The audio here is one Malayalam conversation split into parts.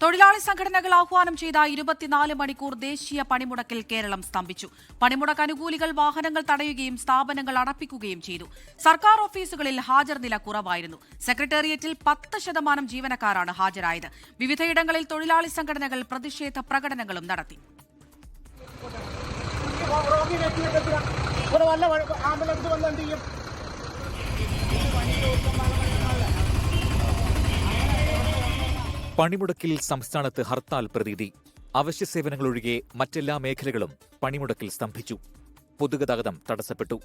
തൊഴിലാളി സംഘടനകൾ ആഹ്വാനം ചെയ്ത 24 മണിക്കൂർ ദേശീയ പണിമുടക്കിൽ കേരളം സ്തംഭിച്ചു. പണിമുടക്ക് അനുകൂലികൾ വാഹനങ്ങൾ തടയുകയും സ്ഥാപനങ്ങൾ അടപ്പിക്കുകയും ചെയ്തു. സർക്കാർ ഓഫീസുകളിൽ ഹാജർ നില കുറവായിരുന്നു. സെക്രട്ടേറിയറ്റിൽ 10% ജീവനക്കാരാണ് ഹാജരായത്. വിവിധയിടങ്ങളിൽ തൊഴിലാളി സംഘടനകൾ പ്രതിഷേധ പ്രകടനങ്ങളും നടത്തി. പണിമുടക്കിൽ സംസ്ഥാനത്ത് ഹർത്താൽ പ്രതീതി. അവശ്യ സേവനങ്ങളൊഴികെ മറ്റെല്ലാ മേഖലകളും പണിമുടക്കിൽ സ്തംഭിച്ചു. പൊതുഗതാഗതം തടസ്സപ്പെട്ടു.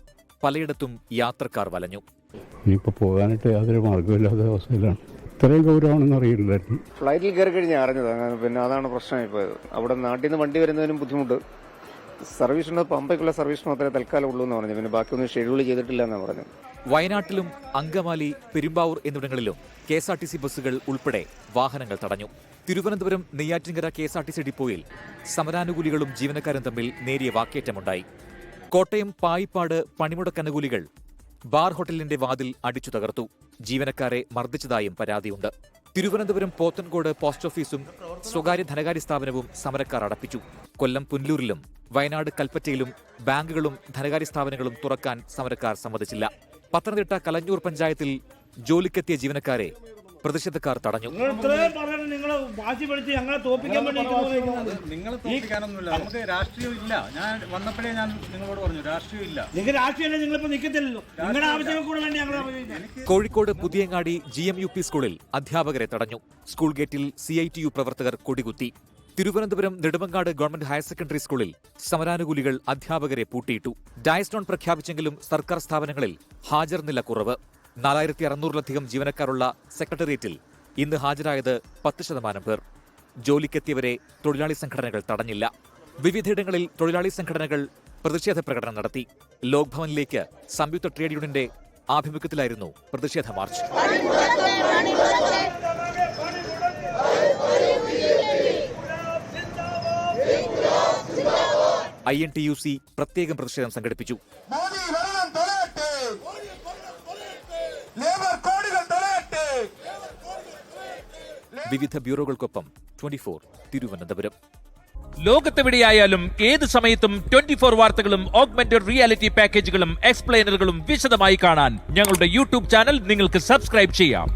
പലയിടത്തും യാത്രക്കാർ വലഞ്ഞു. ഇനിയിപ്പോൾ പോകാനായിട്ട് യാതൊരു മാർഗമില്ലാത്ത അവസ്ഥയിലാണ്. ഇത്രയും ഗൗരവമാണെന്ന് അറിയില്ലായിരുന്നു. ഫ്ലൈറ്റിൽ കയറി കഴിഞ്ഞാൽ അറിഞ്ഞത്. പിന്നെ അതാണ് പ്രശ്നമായി പോയത്. അവിടെ നാട്ടിൽ നിന്ന് വണ്ടി വരുന്നതിനും ബുദ്ധിമുട്ട്. സർവീസിന് പമ്പയ്ക്കുള്ള സർവീസ് മാത്രമേ തൽക്കാലം ഉള്ളൂ എന്ന് പറഞ്ഞു. പിന്നെ ബാക്കിയൊന്നും ഷെഡ്യൂൾ ചെയ്തിട്ടില്ല എന്നാണ് പറഞ്ഞത്. വയനാട്ടിലും അങ്കമാലി, പെരുമ്പാവൂർ എന്നിവിടങ്ങളിലും KSRTC ബസ്സുകൾ ഉൾപ്പെടെ വാഹനങ്ങൾ തടഞ്ഞു. തിരുവനന്തപുരം നെയ്യാറ്റിൻകര KSRTC ഡിപ്പോയിൽ സമരാനുകൂലികളും ജീവനക്കാരും തമ്മിൽ നേരിയ വാക്കേറ്റമുണ്ടായി. കോട്ടയം പായിപ്പാട് പണിമുടക്കനുകൂലികൾ ബാർ ഹോട്ടലിന്റെ വാതിൽ അടിച്ചു തകർത്തു. ജീവനക്കാരെ മർദ്ദിച്ചതായും പരാതിയുണ്ട്. തിരുവനന്തപുരം പോത്തൻകോട് പോസ്റ്റ് ഓഫീസും സ്വകാര്യ ധനകാര്യ സ്ഥാപനവും സമരക്കാർ അടപ്പിച്ചു. കൊല്ലം പുനലൂരിലും വയനാട് കൽപ്പറ്റയിലും ബാങ്കുകളും ധനകാര്യ സ്ഥാപനങ്ങളും തുറക്കാൻ സമരക്കാർ സമ്മതിച്ചില്ല. പത്തനംതിട്ട കലഞ്ഞൂർ പഞ്ചായത്തിൽ ജോലിക്കെത്തിയ ജീവനക്കാരെ പ്രതിഷേധക്കാർ തടഞ്ഞു. നമുക്ക് രാഷ്ട്രീയമില്ല. ഞാൻ വന്നപ്പോഴേ ഞാൻ നിങ്ങളോട് പറഞ്ഞു രാഷ്ട്രീയമില്ല. കോഴിക്കോട് പുതിയങ്ങാടി GMUP സ്കൂളിൽ അധ്യാപകരെ തടഞ്ഞു. സ്കൂൾ ഗേറ്റിൽ CITU പ്രവർത്തകർ കൊടികുത്തി. Thiruvananthapuram Nedumangad government higher secondary സ്കൂളിൽ സമരാനുകൂലികൾ അധ്യാപകരെ പൂട്ടിയിട്ടു. ഡയസ്ഡോൺ പ്രഖ്യാപിച്ചെങ്കിലും സർക്കാർ സ്ഥാപനങ്ങളിൽ ഹാജർ നില കുറവ്. 4600-ലധികം ജീവനക്കാരുള്ള സെക്രട്ടേറിയറ്റിൽ ഇന്ന് ഹാജരായത് 10% പേർ. ജോലിക്കെത്തിയവരെ തൊഴിലാളി സംഘടനകൾ തടഞ്ഞില്ല. വിവിധയിടങ്ങളിൽ തൊഴിലാളി സംഘടനകൾ പ്രതിഷേധ പ്രകടനം നടത്തി. ലോക് ഭവനിലേക്ക് സംയുക്ത ട്രേഡ് യൂണിയന്റെ ആഭിമുഖ്യത്തിലായിരുന്നു പ്രതിഷേധ മാർച്ച്. INTUC പ്രത്യേകം പ്രതിഷേധം സംഘടിപ്പിച്ചു. വിവിധ ബ്യൂറോകൾക്കൊപ്പം 24 തിരുവനന്തപുരം. ലോകത്തെവിടെയായാലും ഏത് സമയത്തും 24 വാർത്തകളും ഓഗ്മെന്റഡ് റിയാലിറ്റി പാക്കേജുകളും എക്സ്പ്ലെയിനറുകളും വിശദമായി കാണാൻ ഞങ്ങളുടെ YouTube ചാനൽ നിങ്ങൾക്ക് സബ്സ്ക്രൈബ് ചെയ്യാം.